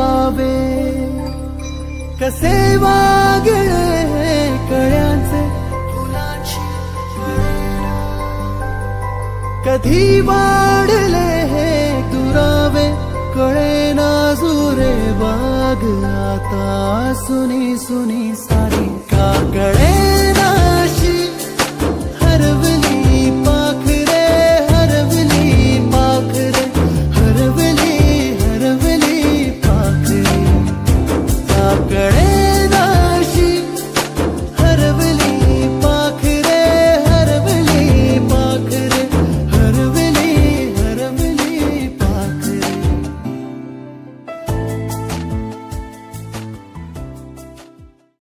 पावे, कसे वागळे हे कळ्यांचे फुलाची कळेना, कधी वाढले हे दुरावे कळेना जुरे बाग आता सुनी सुनी सारी का कळे